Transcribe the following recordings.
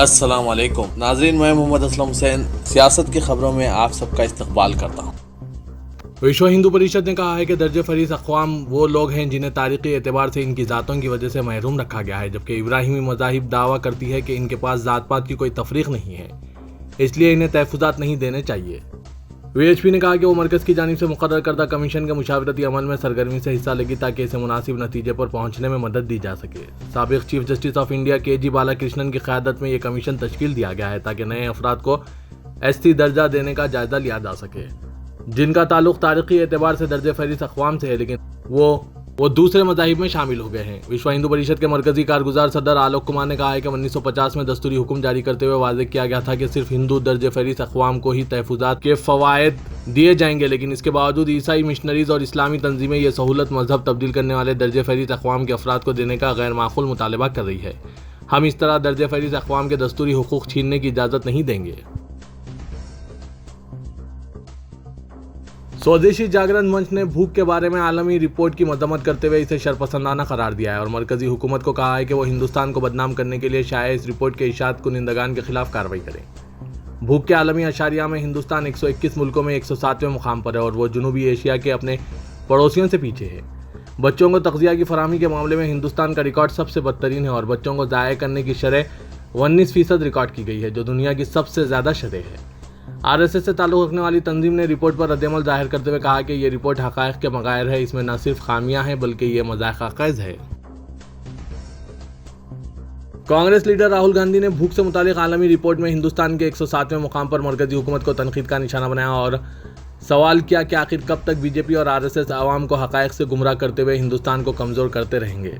अस्सलाम वालेकुम नाज़रीन, मैं मोहम्मद असलम हुसैन सियासत की खबरों में आप सबका इस्तकबाल करता हूँ। विश्व हिंदू परिषद ने कहा है कि दर्जे फरीस अक़वाम वो लोग हैं जिन्हें तारीख़ी एतबार से इनकी ज़ातों की वजह से महरूम रखा गया है, जबकि इब्राहिमी मज़ाहिब दावा करती है कि इनके पास ज़ात पात की कोई तफरीक नहीं है, इसलिए इन्हें तहफ़्फ़ुज़ात नहीं देने चाहिए। वीएचपी ने कहा कि वो मरकज़ की जानिब से मुक़र्रर करदा कमीशन के मुशावरती अमल में सरगर्मी से हिस्सा लेगी ताकि इसे मुनासिब नतीजे पर पहुंचने में मदद दी जा सके। साबिक़ chief justice of India K G. Balakrishnan की क़यादत में ये कमीशन तश्कील दिया गया है ताकि नए अफराद को एसटी दर्जा देने का जायज़ा लिया जा सके, जिनका ताल्लुक तारीख़ी एतबार से दर्जे फहरिस्त अक़वाम से है, लेकिन वो दूसरे मज़ाहिब में शामिल हो गए हैं। विश्व हिंदू परिषद के मरकज़ी कारगुजार सदर आलोक कुमार ने कहा है कि 1950 में दस्तूरी हुक्म जारी करते हुए वाज़ेह किया गया था कि सिर्फ हिंदू दर्जे फहरिस्त अक़वाम को ही तहफ़्फ़ुज़ात के फ़वाइद दिए जाएंगे, लेकिन इसके बावजूद ईसाई मिशनरीज़ और इस्लामी तंजीमें यह सहूलत मजहब तब्दील करने वाले दर्जे फहरिस्त अक़वाम के अफराद को देने का गैर माक़ूल मुतालबा कर रही है। हम इस तरह दर्जे फहरिस्त अक़वाम के दस्तूरी हुकूक़ छीनने की इजाज़त नहीं देंगे। स्वदेशी जागरण मंच ने भूख के बारे में आलमी रिपोर्ट की मजम्मत करते हुए इसे शरपसंदाना करार दिया है और मरकजी हुकूमत को कहा है कि वो हिंदुस्तान को बदनाम करने के लिए शायद इस रिपोर्ट के इशात कुनिंदगान के खिलाफ कार्रवाई करें। भूख के आलमी अशारिया में हिंदुस्तान 121 मुल्कों में 107वें मुकाम पर है और वो जनूबी एशिया के अपने पड़ोसियों से पीछे है। बच्चों को तग़ज़िया की फराहमी के मामले में हिंदुस्तान का रिकॉर्ड सबसे बदतरीन है और बच्चों को ज़ाया करने की शरह 19% रिकॉर्ड की गई है, जो दुनिया की सबसे ज़्यादा शरह है। आरएसएस से ताल्लुक़ रखने वाली तंजीम ने रिपोर्ट पर रद्दअमल ज़ाहिर करते हुए कहा कि ये रिपोर्ट हक़ाइक़ के मग़ायर है, इसमें न सिर्फ खामियां हैं बल्कि ये मज़ाक़ है। कांग्रेस लीडर राहुल गांधी ने भूख से मुतालिक आलमी रिपोर्ट में हिंदुस्तान के 107वें मुकाम पर मरकजी हुकूमत को तनकीद का निशाना बनाया और सवाल किया कि आखिर कब तक बीजेपी और आरएसएस आवाम को हक़ाइक़ से गुमराह करते हुए हिंदुस्तान को कमज़ोर करते रहेंगे।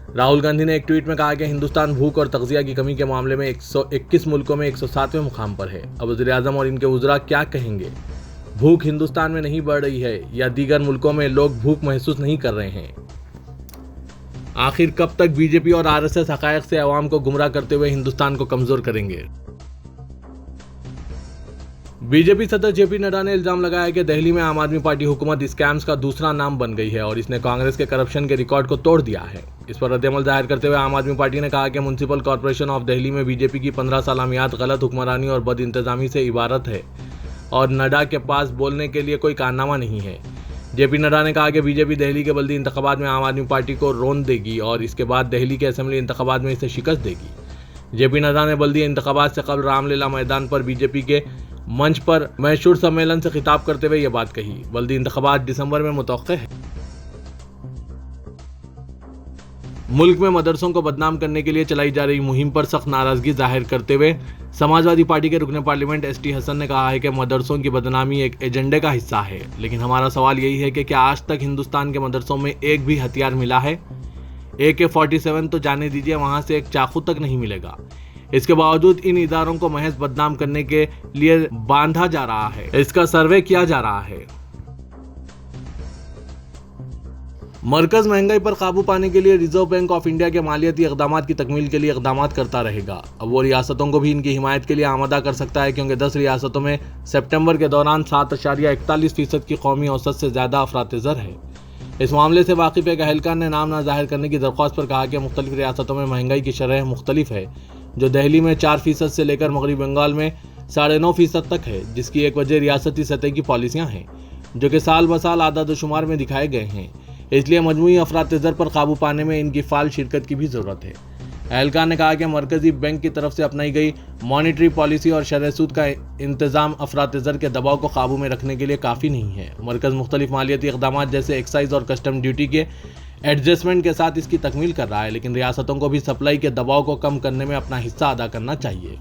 राहुल गांधी ने एक ट्वीट में कहा कि हिंदुस्तान भूख और तग़ज़िया की कमी के मामले में 121 मुल्कों में 107वें मुकाम पर है। अब वज़ीर-ए-आज़म और इनके वज़रा क्या कहेंगे? भूख हिंदुस्तान में नहीं बढ़ रही है या दीगर मुल्कों में लोग भूख महसूस नहीं कर रहे हैं? आखिर कब तक बीजेपी और आरएसएस हक़ाइक़ से अवाम को गुमराह करते हुए हिंदुस्तान को कमज़ोर करेंगे? बीजेपी सदर जेपी नड्डा ने इल्ज़ाम लगाया कि दिल्ली में आम आदमी पार्टी हुकूमत स्कैम्स का दूसरा नाम बन गई है और इसने कांग्रेस के करप्शन के रिकॉर्ड को तोड़ दिया है। इस पर रद्दअमल ज़ाहिर करते हुए आम आदमी पार्टी ने कहा कि म्युनिसिपल कॉरपोरेशन ऑफ दिल्ली में बीजेपी की 15 साला मियाद गलत हुक्मरानी और बद इंतज़ामी से इबारत है और नड्डा के पास बोलने के लिए कोई कारनामा नहीं है। जेपी नड्डा ने कहा कि बीजेपी दिल्ली के बल्दी इंतखाबात में आम आदमी पार्टी को रोन देगी और इसके बाद दिल्ली के असेंबली इंतखाबात में इसे शिकस्त देगी। जेपी नड्डा ने बल्दी इंतखाबात से कबल रामलीला मैदान पर बीजेपी के मंच पर मैशूर सम्मेलन से खिताब करते हुए ये बात कही। बल्दी इंतखाबात दिसंबर में मुतवक्किह है। मुल्क में मदरसों को बदनाम करने के लिए चलाई जा रही मुहिम पर सख्त नाराजगी जाहिर करते हुए समाजवादी पार्टी के रुकने पार्लियामेंट एसटी हसन ने कहा है कि मदरसों की बदनामी एक एजेंडे का हिस्सा है, लेकिन हमारा सवाल यही है कि क्या आज तक हिंदुस्तान के मदरसों में एक भी हथियार मिला है? AK-47 तो जाने दीजिए, वहां से एक चाकू तक नहीं मिलेगा। इसके बावजूद इन इदारों को महज बदनाम करने के लिए बांधा जा रहा है, इसका सर्वे किया जा रहा है। मरकज महंगाई पर काबू पाने के लिए रिजर्व बैंक ऑफ इंडिया के मालियाती इक़दाम की तकमील के लिए इक़दाम करता रहेगा। अब वो रियासतों को भी इनकी हिमायत के लिए आमादा कर सकता है, क्योंकि 10 रियासतों में सितंबर के दौरान 7.41% की कौमी औसत से ज़्यादा अफरात-ए-ज़र है। इस मामले से वाकिफ़ एक अहलकार ने नाम न जाहिर करने की दरख्वास्त पर कहा कि मुख्तलिफ रियासतों में महंगाई की शरह मुख्तलिफ है, जो दिल्ली में 4% से लेकर मगरबी बंगाल में 9.5% तक है, जिसकी एक वजह रियासती सतह की पॉलिसियाँ हैं जो कि साल ब साल आदाद-ओ-शुमार में दिखाए गए हैं। इसलिए मजमूई अफरात-ए-ज़र पर काबू पाने में इनकी फ़ाल शिरकत की भी ज़रूरत है। एहलकार ने कहा कि मरकज़ी बैंक की तरफ से अपनाई गई मॉनिटरी पॉलिसी और शरह सूद का इंतज़ाम अफरात-ए-ज़र के दबाव को काबू में रखने के लिए काफ़ी नहीं है। मरकज़ मुख्तलिफ मालियाती इक़दाम जैसे एक्साइज और कस्टम ड्यूटी के एडजस्टमेंट के साथ इसकी तकमील कर रहा है, लेकिन रियासतों को भी सप्लाई के दबाव को कम करने में अपना हिस्सा अदा करना चाहिए।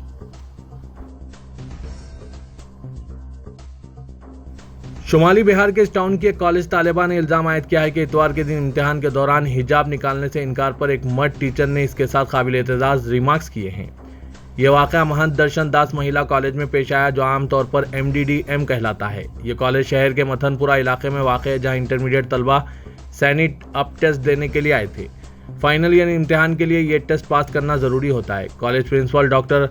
शुमाली बिहार के इस टाउन की एक कॉलेज तालिबा ने इल्ज़ाम आयद किया है कि इतवार के दिन इम्तिहान के दौरान हिजाब निकालने से इनकार पर एक मर्द टीचर ने इसके साथ काबिल एतजाज़ रिमार्क्स किए हैं। यह वाक़या महंत दर्शन दास महिला कॉलेज में पेश आया, जो आमतौर पर MDDM कहलाता है। ये कॉलेज शहर के मथनपुरा इलाके में वाक़ है, जहाँ इंटरमीडिएट तलबा सैनिट अप टेस्ट देने के लिए आए थे। फाइनल यानी इम्तिहान के लिए ये टेस्ट पास करना ज़रूरी होता है। कॉलेज प्रिंसिपल डॉक्टर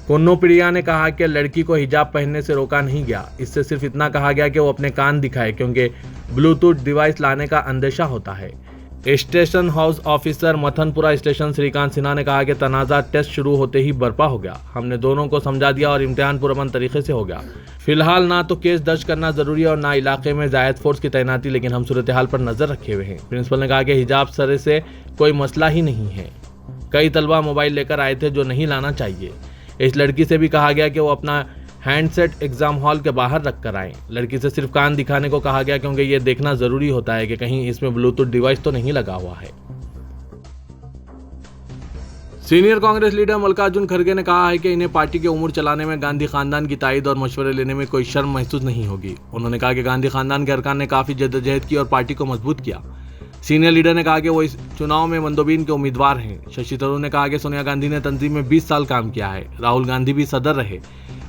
कोन्नोपिडिया ने कहा कि लड़की को हिजाब पहनने से रोका नहीं गया, इससे सिर्फ इतना कहा गया कि वो अपने कान दिखाए, क्योंकि ब्लूटूथ डिवाइस लाने का अंदेशा होता है। Station house officer Mathanpura station Shrikant Sinha ने कहा कि तनाज़ा टेस्ट शुरू होते ही बर्पा हो गया। हमने दोनों को समझा दिया और इम्तिहान पुरअमन तरीके से हो गया। फिलहाल ना तो केस दर्ज करना जरूरी है और ना इलाके में जायद फोर्स की तैनाती, लेकिन हम सूरत हाल पर नजर रखे हुए हैं। प्रिंसिपल ने कहा कि हिजाब सरे से कोई मसला ही नहीं है। कई तलबा मोबाइल लेकर आए थे जो नहीं लाना चाहिए। इस लड़की से भी कहा गया कि वो अपना हैंडसेट एग्जाम हॉल के बाहर रख कर आए। लड़की से सिर्फ कान दिखाने को कहा गया क्योंकि ये देखना जरूरी होता है कि कहीं इसमें ब्लूटूथ डिवाइस तो नहीं लगा हुआ है। सीनियर कांग्रेस लीडर मल्लिकार्जुन खड़गे ने कहा है कि इन्हें पार्टी के उमूर चलाने में गांधी खानदान की ताईद और मशवरे लेने में कोई शर्म महसूस नहीं होगी। उन्होंने कहा कि गांधी खानदान के अरकान ने काफी जद्दोजहद की और पार्टी को मजबूत किया। सीनियर लीडर ने कहा कि वो इस चुनाव में मंदोबीन के उम्मीदवार हैं। शशि थरूर ने कहा कि सोनिया गांधी ने तंजीम में 20 साल काम किया है। राहुल गांधी भी सदर रहे।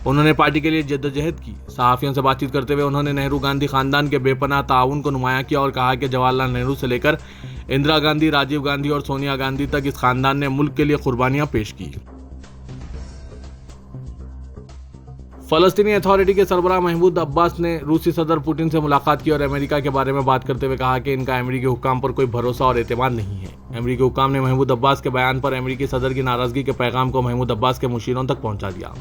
उन्होंने पार्टी के लिए जद्दोजहद की। सहाफियों से बातचीत करते हुए उन्होंने नेहरू गांधी खानदान के बेपनाह ताउन को नुमाया किया और कहा कि जवाहरलाल नेहरू से लेकर इंदिरा गांधी, राजीव गांधी और सोनिया गांधी तक इस खानदान ने मुल्क के लिए कुर्बानियां पेश की। फलस्तीनी अथॉरिटी के सरबराह महमूद अब्बास ने रूसी सदर पुतिन से मुलाकात की और अमेरिका के बारे में बात करते हुए कहा कि इनका अमेरिकी हुक्काम पर कोई भरोसा और एतमाद नहीं है। अमेरिकी हुक्काम ने महमूद अब्बास के बयान पर अमेरिकी सदर की नाराजगी के पैगाम को महमूद अब्बास के मुशीरों तक पहुंचा दिया।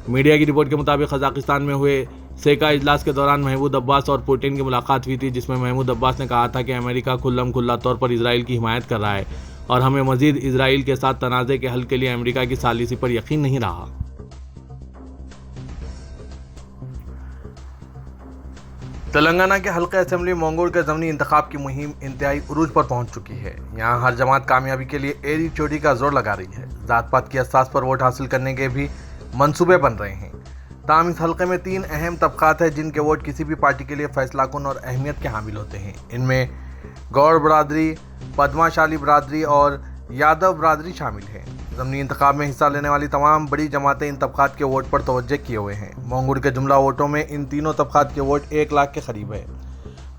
मीडिया की रिपोर्ट के मुताबिक कजाकिस्तान में हुए सेका इजलास के दौरान महमूद अब्बास और पुतिन की मुलाकात हुई थी, जिसमें महमूद अब्बास ने कहा था कि अमेरिका खुल्ला तौर पर इजराइल की हिमायत कर रहा है और हमें मजीद इजराइल के साथ तनाज़े के हल के लिए अमेरिका की सालिसी पर यकीन नहीं रहा। तेलंगाना के हल्के असेंबली मोंगोड़ के ज़मीनी इंतखाब की मुहिम इंतहाई उरूज पर पहुंच चुकी है। यहाँ हर जमात कामयाबी के लिए एड़ी चोटी का जोर लगा रही है। जात पात की असास पर वोट हासिल करने के भी मंसूबे बन रहे हैं। ताहम इस हल्के में 3 अहम तबकात हैं जिनके वोट किसी भी पार्टी के लिए फैसलाकुन और अहमियत के हामिल होते हैं। इनमें गौड़ बरादरी, पद्माशाली बरादरी और यादव बरादरी शामिल हैं। ज़मीनी इंतखाब में हिस्सा लेने वाली तमाम बड़ी जमातें इन तबकात के वोट पर तवज्जो किए हुए हैं। मोंगुड़ के जुमला वोटों में इन तीनों तबकात के वोट 1 लाख के करीब है।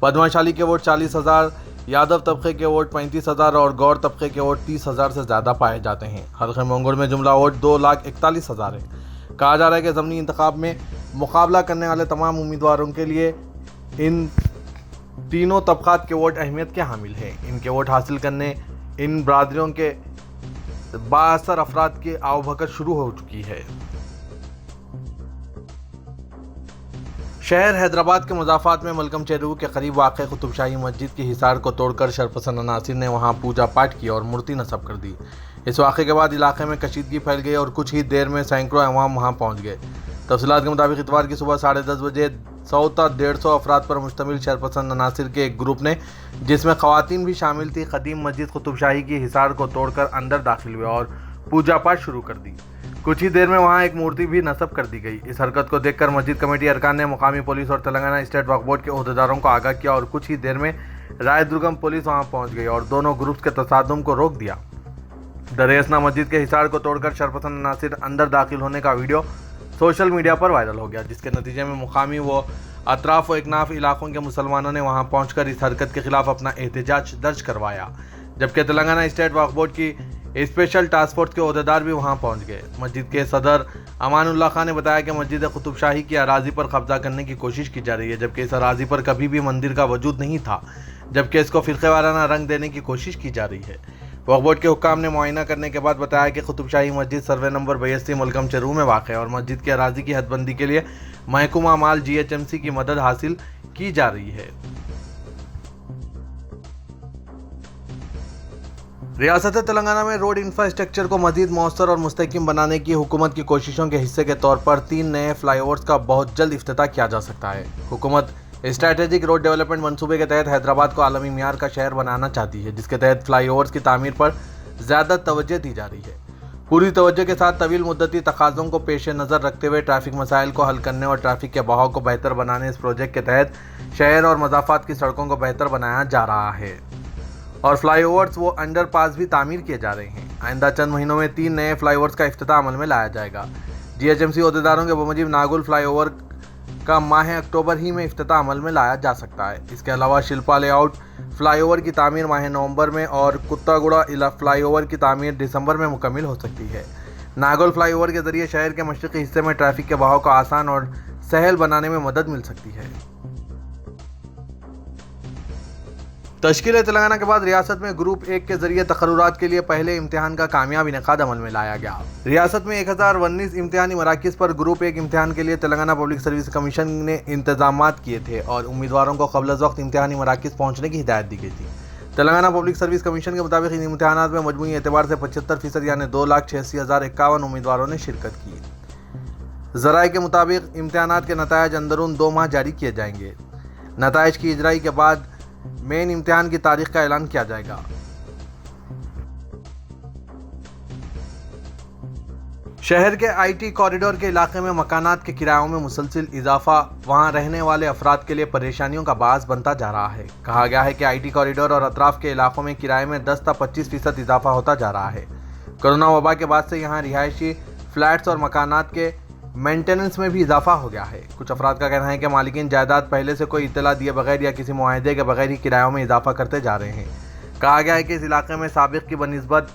पद्माशाली के वोट 40,000, यादव तबके के वोट 35,000 और गौड़ तबके के वोट 30,000 से ज़्यादा पाए जाते हैं। हल्के मोंगुड़ में जुमला वोट 2,41,000 है। कहा जा रहा है कि ज़मीनी इंतखाब में मुकाबला करने वाले तमाम उम्मीदवारों के लिए इन तीनों तबकात के वोट अहमियत के हामिल हैं। इनके वोट हासिल करने इन बरादरियों के बाअसर अफराद की आवभगत शुरू हो चुकी है। शहर हैदराबाद के मुजाफात में मलकम चेरू के करीब वाक़ कुतुबशाही मस्जिद की हिसार को तोड़कर शरपसंद अनासिर ने वहां पूजा पाठ किया और मूर्ति नस्ब कर दी। इस वाक़े के बाद इलाके में कशीदगी फैल गई और कुछ ही देर में सैकड़ों अवाम वहां पहुंच गए। तफसीलात के मुताबिक इतवार की सुबह 10:30 बजे 100-150 अफराद पर मुश्तमिल शरपसंद अनासिर के एक ग्रुप ने, जिसमें ख़वातीन भी शामिल थी, कदीम मस्जिद कुतुबशाही की हिसार को तोड़कर अंदर दाखिल हुए और पूजा पाठ शुरू कर दी। कुछ ही देर में वहां एक मूर्ति भी नस्ब कर दी गई। इस हरकत को देखकर मस्जिद कमेटी अरकान ने मुकामी पुलिस और तेलंगाना स्टेट वक्फ बोर्ड के ओहदेदारों को आगाह किया और कुछ ही देर में रायदुर्गम पुलिस वहां पहुंच गई और दोनों ग्रुप्स के तसादुम को रोक दिया। दरेसना मस्जिद के हिसार को तोड़कर शरपसंद अनासिर अंदर दाखिल होने का वीडियो सोशल मीडिया पर वायरल हो गया, जिसके नतीजे में मुकामी व अतराफ व इकनाफ इलाकों के मुसलमानों ने वहां पहुंचकर इस हरकत के खिलाफ अपना एहतजाज दर्ज करवाया, जबकि तेलंगाना स्टेट वक्फ बोर्ड की स्पेशल टास्क फोर्स के ओहदेदार भी वहां पहुंच गए। मस्जिद के सदर अमानुल्लाह खान ने बताया कि मस्जिद कुतुबशाही की अराजी पर कब्जा करने की कोशिश की जा रही है, जबकि इस अराजी पर कभी भी मंदिर का वजूद नहीं था, जबकि इसको फिरके वाराना रंग देने की कोशिश की जा रही है। वक्फ बोर्ड के हुक्काम ने मुआयना करने के बाद बताया कि कुतुबशाही मस्जिद सर्वे नंबर 82 मलकम चेरू में वाक़ है और मस्जिद की अराजी की हदबंदी के लिए महकूमा माल GHMC की मदद हासिल की जा रही है। रियासत तेलंगाना में रोड इंफ्रास्ट्रक्चर को मजीद मौसर और मुस्तहकम बनाने की हुकूमत की कोशिशों के हिस्से के तौर पर 3 नए फ्लाईओवर्स का बहुत जल्द इफ्तिताह किया जा सकता है। हुकूमत स्ट्रैटेजिक रोड डेवलपमेंट मंसूबे के तहत हैदराबाद को आलमी मियार का शहर बनाना चाहती है, जिसके तहत फ्लाईओवर्स की तामीर पर ज़्यादा तवज्जो दी जा रही है। पूरी तवज्जो के साथ तवील मुद्दती तकाज़ों को पेश नज़र रखते हुए ट्रैफिक मसाइल को हल करने और ट्रैफिक के बहाव को बेहतर बनाने इस प्रोजेक्ट के तहत शहर और मज़ाफ़ात की सड़कों को बेहतर बनाया जा रहा है और फ्लाईओवर्स व अंडरपास भी तामीर किए जा रहे हैं। आइंदा चंद महीनों में 3 नए फ्लाईओवर्स का इफ्तिताह अमल में लाया जाएगा। GHMC ओहदेदारों के बमुजिब नागुल फ्लाईओवर का माह अक्टूबर ही में इफ्तिताह अमल में लाया जा सकता है। इसके अलावा शिल्पा लेआउट फ्लाईओवर की तामीर माह नवंबर में और कुत्तागुड़ा फ्लाईओवर की तामीर दिसंबर में मुकम्मिल हो सकती है। नागुल फ्लाईओवर के जरिए शहर के मशरक़ी हिस्से में ट्रैफिक के बहाव को आसान और सहल बनाने में मदद मिल सकती है। तश्कील तेलंगाना के बाद रियासत में ग्रुप 1 के जरिए तकर्रुरात के लिए पहले इम्तिहान का कामयाब इनेकाद अमल में लाया गया। रियासत में 1019 इम्तिहानी मराकिज़ पर ग्रुप 1 इम्तिहान के लिए तेलंगाना पब्लिक सर्विस कमीशन ने इंतजाम किए थे और उम्मीदवारों को क़ब्ल अज़ वक्त इम्तिहानी मराकिज़ पहुँचने की हिदायत दी गई थी। तेलंगाना पब्लिक सर्विस कमीशन के मुताबिक इन इम्तिहानात में मजमूई एतबार से 75% यानी 2,86,051 उम्मीदवारों ने शिरकत की। ज़राए के मुताबिक इम्तिहानात के नतायज अंदरून 2 माह जारी किए जाएंगे। नतायज की इजराई के बाद मेन इम्तिहान की तारीख का ऐलान किया जाएगा। शहर के आईटी कॉरिडोर के इलाके में मकानात के किरायों में मुसलसिल इजाफा वहां रहने वाले अफराद के लिए परेशानियों का बास बनता जा रहा है। कहा गया है कि आईटी कॉरिडोर और अतराफ के इलाकों में किराए में 10 से 25% इजाफा होता जा रहा है। कोरोना वबा के बाद से यहाँ रिहायशी फ्लैट्स और मकानात के मेंटेनेंस में भी इजाफा हो गया है। कुछ अफराद का कहना है कि मालिकीन जायदाद पहले से कोई इत्तला दिए बगैर या किसी मुआहदे के बगैर ही किरायों में इजाफा करते जा रहे हैं। कहा गया है कि इस इलाके में साबिक की बनिस्बत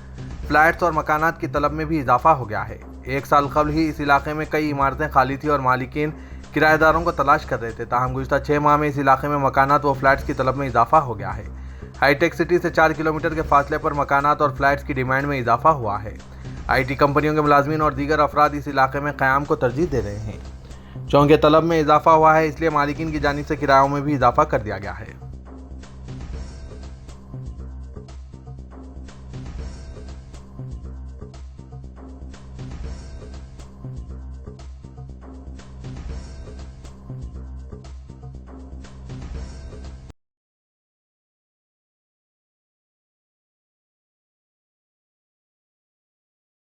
फ्लैट्स और मकानात की तलब में भी इजाफा हो गया है। 1 साल कबल ही इस इलाके में कई इमारतें खाली थी और मालिकीन किराएदारों को तलाश कर रहे थे। ताहम गुज़िश्ता 6 माह में इस इलाके में मकानात व फ्लैट्स की तलब में इजाफा हो गया है। हाईटेक सिटी से 4 किलोमीटर के फासले पर मकानात और फ्लैट्स की डिमांड में इजाफा हुआ है। आईटी कंपनियों के मुलाजमीन और दीगर अफराद इस इलाके में क़याम को तरजीह दे रहे हैं। चूँकि तलब में इजाफा हुआ है इसलिए मालिकीन की जानिब से किरायों में भी इजाफा कर दिया गया है।